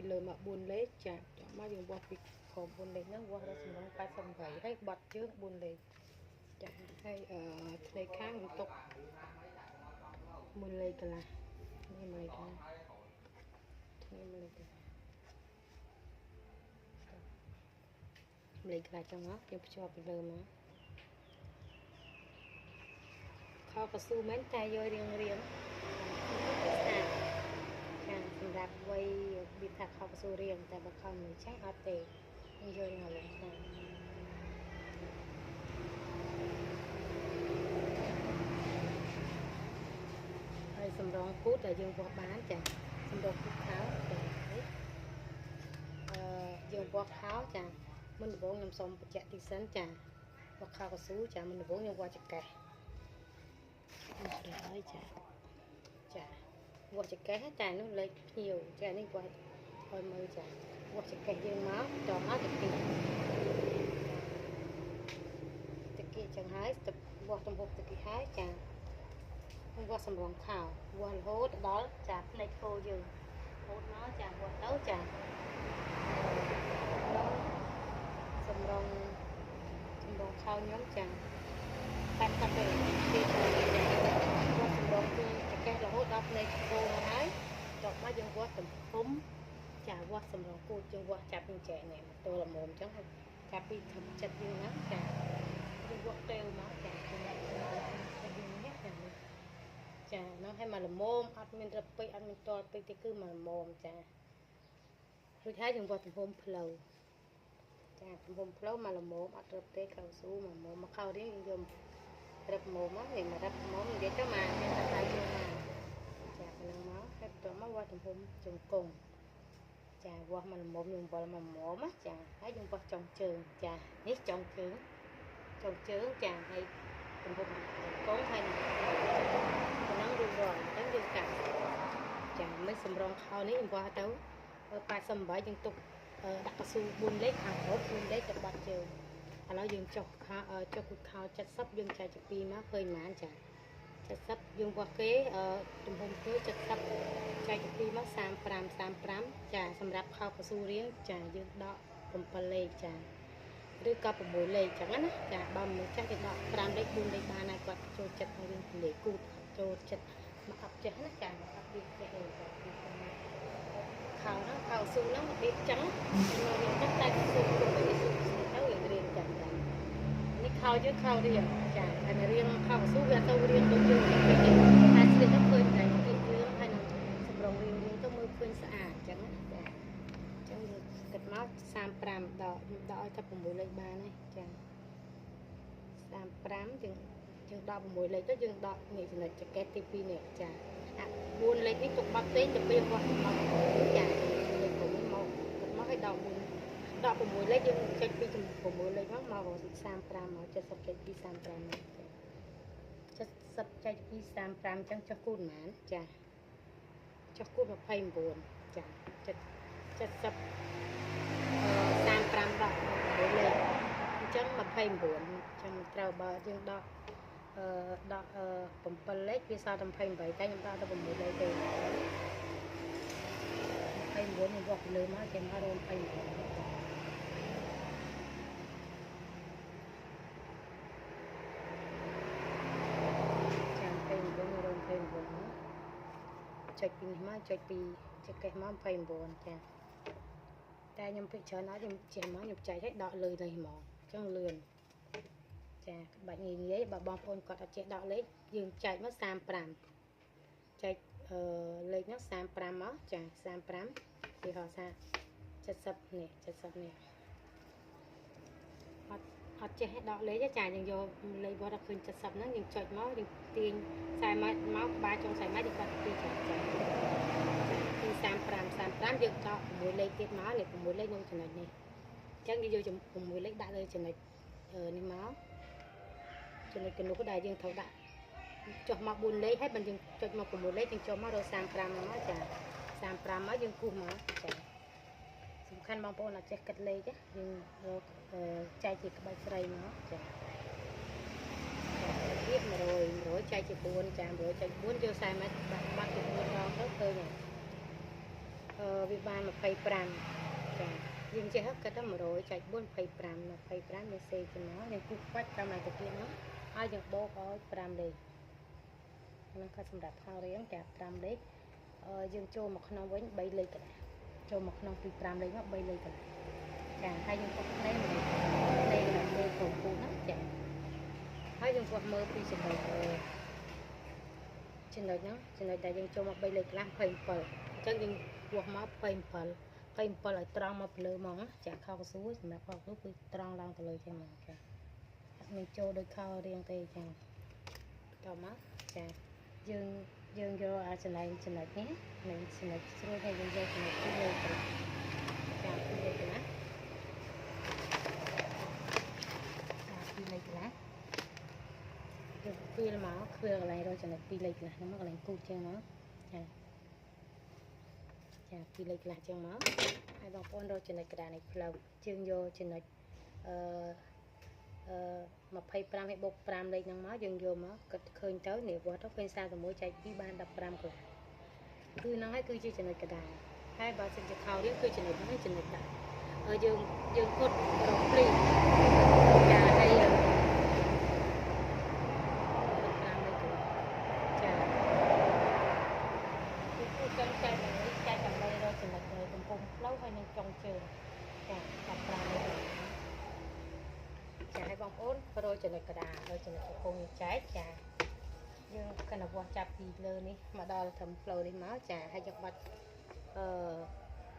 ពីលើមក4លេខចាចង់មកយើងវាស់ពីក្រោម4លេខហ្នឹងវាស់ដល់សំណង88ហើយបាត់ជើង4លេខចាហើយផ្នែកខាងយើងទុក1លេខកន្លះនេះ1លេខកន្លះនេះ1លេខកន្លះ1លេខកន្លះចឹងមកយើងភ្ជាប់ពីលើមកខោកស៊ូមែនតែយករៀងស្អាតចាសម្រាប់វ័យវាថាខោកស៊ូរៀងតែបើខោមិនចឹងអត់ទេយើងយករៀងឲ្យស្អាតហើយសម្រងគូតដែលយើងវាស់បានចាសម្រងគូតខោចាយើងវាស់ខោចាមុនដំបូងខ្ញុំសូមបញ្ជាក់ទីសិនចាវាស់ខោកស៊ូចាមុនដំបូងយើងវាស់ចង្កេះហើយចាវាស់ចង្កេះតែនោះលេខភ្ញៀវចានេះវាស់ឲ្យមើលចាវាស់ចង្កេះយើងមកចូលមកតាគីចឹងហើយទឹកវាស់ទំហំតាគីហើយចាវាស់សម្រងខោវាស់រហូតដល់ចាផ្នែកគោយើងរហូតមកចាវាស់ទៅចាសម្រងខោខ្ញុំចាតែកាត់ទៅទីវាស់សម្រងពីចង្កេះរហូតដល់ផ្នែកគោមកហើយដល់មកយើងវាស់ទំហំចាវាស់សម្រងគូយើងវាស់ចាប់ពីចែកនេះទៅល្មមអញ្ចឹងចាប់ពីធម្មចិត្តយើងណាចាយើងវាស់ទៅមកចាយើងនេះចានោះឲ្យមកល្មមអត់មានរឹបពេកអត់មានតល់ពេកទេគឺមកល្មមចារួចហើយយើងវាស់ទំហំផ្លូវចាទំហំផ្លូវមកល្មមអត់រឹបទេខោស៊ូមកល្មមមកខោរៀងយើងយករឹបល្មមមកវិញមករឹបល្មមនិយាយទៅមកមានតែដៃយើងមកចាប៉ុណ្ណឹងមកហើយបន្ទាប់មកវាស់ទំហំជង្គង់ចាវាស់មកល្មមយើងវល់មកល្មមចាហើយយើងវាស់ចុងជើងចានេះចុងជើងចាហើយទំហំកងហើយប៉ុណ្ណឹងរួចរាល់អញ្ចឹងយើងកាត់ចាមិនសម្រងខោនេះយើងវាស់ទៅ88យើងទុកដាក់កស៊ូ4លេខខាងក្រោម4លេខទៅបាត់ជើងឥឡូវយើងចុះគូតខោ70យើងចែកជា2មកឃើញប៉ុន្មានចា70យើងវាស់គេទំហំគេ70ចែកជា2មក35ចាសម្រាប់ខោកស៊ូរៀងចាយើងដក7លេខចាឬក៏6លេខចឹងណាចាបើមនុស្សចាស់គេដក5លេខ4លេខបានហើយគាត់ចូលចិត្តឲ្យយើងលេខគូតចូលចិត្តមកអត់ចេះណាចាមកអត់វាចេះទេខោហ្នឹងខោស៊ូហ្នឹងវាចឹងយើងទៅតែស៊ូទៅយើងរៀងចឹងដែរនេះខោយើងខោរៀងចាហើយរៀងខោស៊ូវាទៅរៀងដូចយើងតែស្លៀកទៅឃើញតែរៀងហើយនឹងសម្រងរៀងទៅមើលឃើញស្អាតចឹងណាចាចឹងយើងគិតមក35ដកឲ្យតែ6លេខបានហើយចា35យើងដក6លេខទៅយើងដកនេះចំណុចចង្កេះទី2នេះចាអា4លេខនេះទុកបាត់ទេទៅពេលវាស់មកចាលេខ6មកឲ្យដក6លេខយើងចុចពី6លេខមក35មក70ចុចពី35មក70ចុចពី35អញ្ចឹងចុះគូតប៉ុន្មានចាចុះគូត29ចា70 35ដក6លេខអញ្ចឹង29អញ្ចឹងត្រូវបើយើងដក7លេខវាសល់តែ28តែខ្ញុំដកទៅ6លេខទេ29ខ្ញុំវាស់ពីលើមកគេមករោម29ចាំ29រោម29ចុចពីនេះមកចុចពីចង្កេះមក29ចាតែខ្ញុំពិចារណាខ្ញុំចេះមកខ្ញុំចែកឲ្យដកលើនេះហ្មងអញ្ចឹងលឿនចាក្បាច់ងាយបើបងប្អូនគាត់អត់ចេះដកលេខយើងចែកមក35ចែកលេខនោះ35មកចា35គេហៅថា70នេះអត់ចេះដកលេខចាយើងយកលេខវត្តឃើញ70ហ្នឹងយើងចុចមកយើងទាញ40ម៉ែត្រមកក្បាលចុង40ម៉ែត្រយើងកាត់ពីចាពី35យើងដក6លេខទៀតមកលេខ6លេខក្នុងចំណុចនេះអញ្ចឹងយើងយក6លេខដាក់លើចំណុចនេះមកចំណុចកណ្ដុះដែលយើងត្រូវដាក់ចុះមក4លេខហើយបើយើងចុចមក6លេខយើងចុះមករក35មកចា35មកយើងគូសមកចាសំខាន់បងប្អូនអត់ចេះគិតលេខយើងរកចែកជាក្បាច់ស្រីមកចាទៀត100ចែកជា4ចា100ចែក4យក40ម៉ែត្របាត់ជា4ដងទៅឃើញ វាបាន25ចាយើងចេះគិតទៅ100ចែក4 25យើងសេទៅមកយើងគូសបាច់តាមឡើងទៅទៀតហ្នឹងហើយយើងបូកឲ្យ5លេខហ្នឹងក៏សម្រាប់ថោរៀងចា5លេខយើងចូលមកក្នុងវិញ3លេខកន្លះចូលមកក្នុងពី5លេខមក3លេខកន្លះចាហើយយើងទុកលេខ1លេខដល់លេខក្រុមពូហ្នឹងចាហើយយើងគាត់មើលពីចំណុចហ្នឹងចំណុចដែលយើងចូលមក3លេខកន្លះ27អញ្ចឹងយើងគោះមក27ឲ្យត្រង់មកពីលើមកចាខោកស៊ូសម្រាប់ខោកស៊ូគឺត្រង់ឡើងទៅលើចឹងមកចាអត់មានចូលដោយខោរៀងទេចឹងតមកចាយើងយកអាចំណុចនេះនឹងចំណុចស្រួលហើយយើងយកចំណុចពីលើទៅចាពីលើទៅណាចាពីលើទៅណាយើងពីលមកឃើញកន្លែងរកចំណុចពីលេខខ្លះហ្នឹងមកកន្លែងគូតចឹងមកចាពីលេខខ្លះចឹងមកហើយបងប្អូនរកចំណុចក្តារនេះផ្លូវយើងយកចំណុច25ឲ្យបូក5លេខហ្នឹងមកយើងយកមកគិតឃើញទៅនេះវត្តទៅឃើញ31ចែក2បាន15កន្លះគឺហ្នឹងហើយគឺជាចំណុចក្តារហើយបើសិនជាខោរៀងគឺចំណុចហ្នឹងចំណុចដាក់យើងគត់រកព្រីចាហើយចុងជើងចា15លេខចាឲ្យបងប្អូនរកចំណុចក្តាររកចំណុចកំពុងចែកចាយើងកណ្ដវាស់ចាប់ពីលើនេះមកដល់ត្រឹមផ្លូវនេះមកចាហើយយកបាត់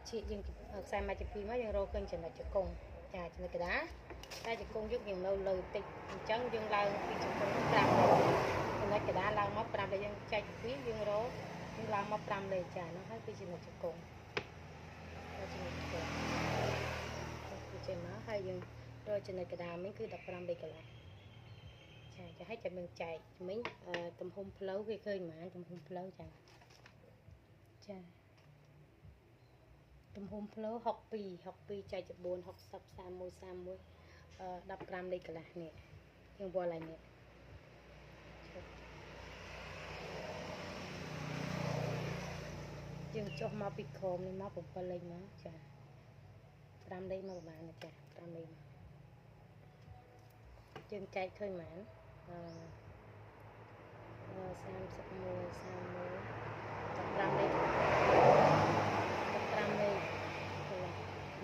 ជាយើងខ្សែម៉ាច់ពីមកយើងរកឃើញចំណុចជង្គង់ចាចំណុចក្តារតែជង្គង់យើងនៅលើតិចអញ្ចឹងយើងឡើងពីជង្គង់5លេខចំណុចក្តារឡើងមក5លេខយើងចែកពីយើងឡើងមក5លេខចានោះហើយគឺចំណុចជង្គង់ចេញមកហើយយើងរកចំណុចកណ្ដាលមិញគឺ15លេខកន្លះចាឲ្យចាំយើងចែកមិញទំហំផ្លូវគេឃើញហ្មងទំហំផ្លូវចាទំហំផ្លូវ62ចែកជា4 60 31 15លេខកន្លះនេះយើងវល់ឡើងនេះយើងចុះមកពីក្រោមនេះមក7លេខមកចា5លេខមកប្រហែលចា5លេខយើងចែកឃើញហ្មង31 15លេខ15លេខ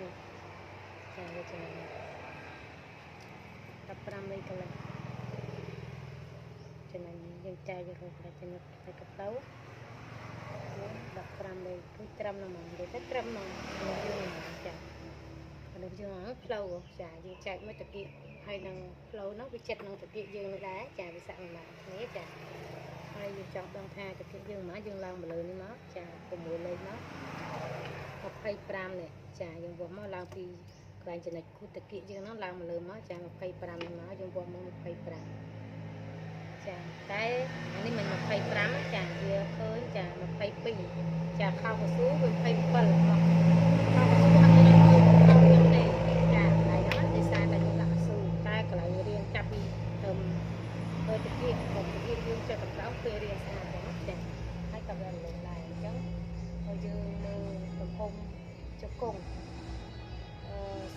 នេះចាវាចំណុច15លេខកន្លះចំណុចយើងចែកយកចំណុចទៅកទៅ15លេខគឺត្រឹមហ្នឹងមកទៅត្រឹមហ្នឹងយើងចាមនុស្សយើងផ្លូវចាយើងចែកមកតាគៀកហើយនឹងផ្លូវហ្នឹងវាចិត្តនឹងតាគៀកយើងនោះដែរចាវាសាក់មកគ្នាចាហើយយើងចង់ដឹងថាតាគៀកយើងមកយើងឡើងមកលើនេះមកចា6លេខមក25នេះចាយើងវាស់មកឡើងពីកន្លែងចំណុចគូតាគៀកយើងហ្នឹងឡើងមកលើមកចា25នេះមកយើងវាស់មក25ចាតែអានេះមិន25ចាវាឃើញចា22ចាខោកស៊ូវា27ខោកស៊ូអត់មានចាកន្លែងហ្នឹងដោយសារតែយើងដាក់ស៊ូតែកន្លែងរៀងចាប់ពីទៅតាគៀកយើងចេះកណ្ដោពេលរៀងស្អាតហ្នឹងចាហើយក៏វាលងដែរអញ្ចឹងហើយយើងមើលទំហំជង្គង់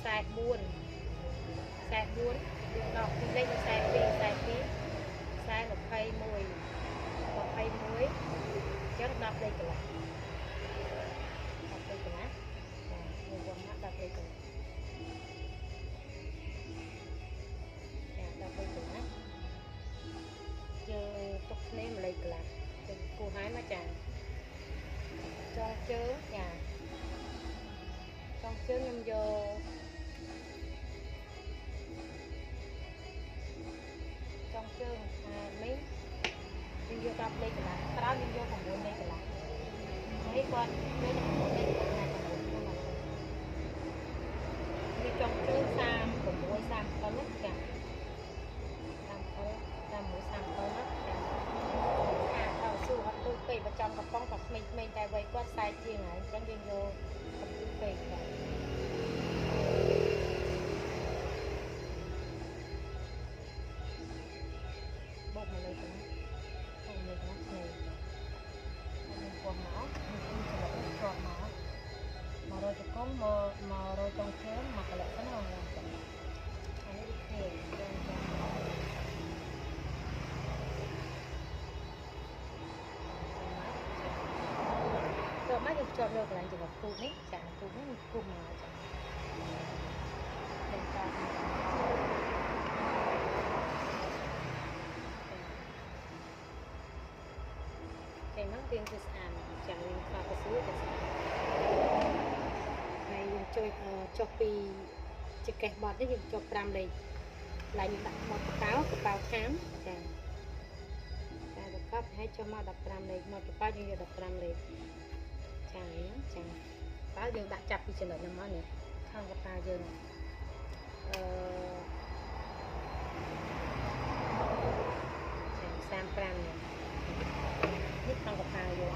44យើងដកពីលេខ42 21អញ្ចឹង10លេខកន្លះ10លេខកន្លះចាយើងវាស់មក10លេខកន្លះចា10លេខកន្លះយើងទុកគ្នា1លេខកន្លះយើងគូហើយមកចាចងជើងចាចងជើងខ្ញុំយកចងជើងមិញយើងយក10លេខកន្លះក្រោយយើងយក9លេខកន្លះហើយគាត់យក9លេខកន្លះវាចងជើង36 37ណាចា37ណាចាខោស៊ូអត់ទូពេកបើចំកំប៉ុងក៏ក្មេងៗតែវ័យគាត់ខ្សែជាងហើយអញ្ចឹងយើងយកកំទូពេកចាបោកមកលើទៅបោកលើទៅឆ្នេរហើយយើងពោះមកយើងចំណុចជាប់មក cho được là chỉ là cú đấy chả cú mà chả đừng ta cái nó riêng cái sàn chẳng riêng pha cái suối cái sàn này dùng cho pi chỉ kẹt bọt đấy dùng cho pram đây lại những đặt một cái báo khám chả được cấp hay cho mà đặt pram đây một cái bao nhiêu đặt pram đây chẳng báo dương đặt chặt đi trên lợi năm này không có bao dương sam pram này nhất không có bao dương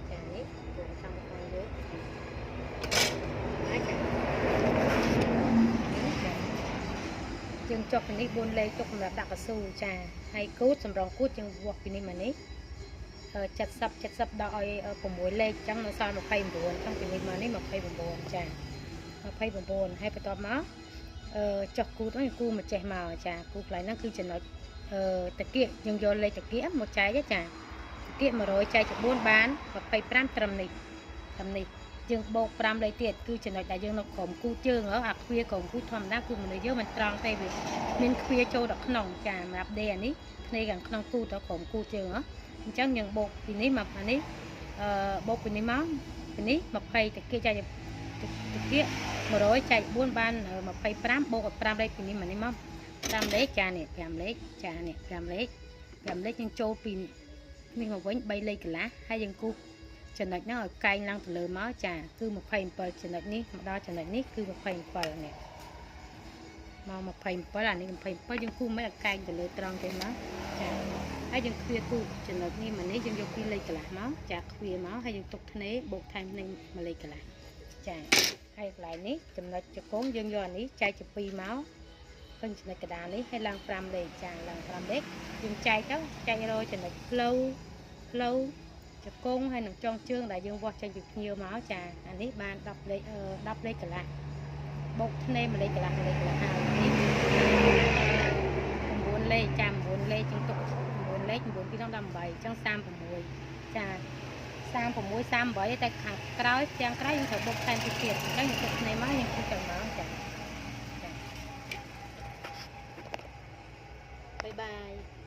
chẳng nhất cũng không có bao dương dương cho cái này buôn lấy cho con đặt vào sưu trà hay cút sầm rong cút dương vọt cái này mà ní chặt sập đòi của muối lên chẳng nó sao mà phay buồn trong cái này mà ní mà phay buồn trà mà phay buồn hay phải to máu chọc cút nó cu mà chè màu trà cút lại nó cứ chỉ nói tật kiện nhưng do lấy tật kia một trái chứ trà kiện mà rồi trái chụp buôn bán và phay pram trầm này dương bột pram lấy tiền cứ chỉ nói đại dương nó khom cu chương ở hạt khuya khom cu thầm đá cu mình dưới mình tròn tay vì mình khuya trâu đọc nòng trà mà đập đè ní này gần nòng cu đó khom cu chương á chẳng nhận bột vì ní mà ní bột vì ní máu vì ní mà phay tật kia trái tật kia mà rồi trái buôn bán mà phay pram bột pram đây vì ní mà ní máu pram lấy trà này pram lấy những trâu pin mình mà vẫn bay lấy cái lá hay dân cu chừng này nó ở cay lăng từ lừa máu trà cứ một phay bờ chừng này ní mà đo chừng này ní cứ một phay bờ này mà một phay bờ là ní một phay bờ dân cu mới là cay từ lừa tròn cái máu trà hay dân khuya cu chừng này ní mà ní dân vô kia lấy cái lá máu trà khuya máu hay dân tục thế bột thay nên mà lấy cái lá trà hay lại ní chừng này cho cốn dân do ní chai chụp pi máu phân chừng này cái đà ní hay lăng pram lấy trà lăng pram đấy dùng chai đó chai rồi chừng này lâu cho cung hay nằm trong chương đại dương vọt cho được nhiều máu trà anh ấy ban đọc lấy cả lại bột nên mà lấy cả lại hào muốn lấy trà muốn lấy chúng tôi muốn lấy muốn cái nó đầm bầy trong sam của mùi trà sam của mùi sam bởi tay khạc cái trang cái những thợ bột tan thực hiện các những thực này máu những không cần máu trà bye bye.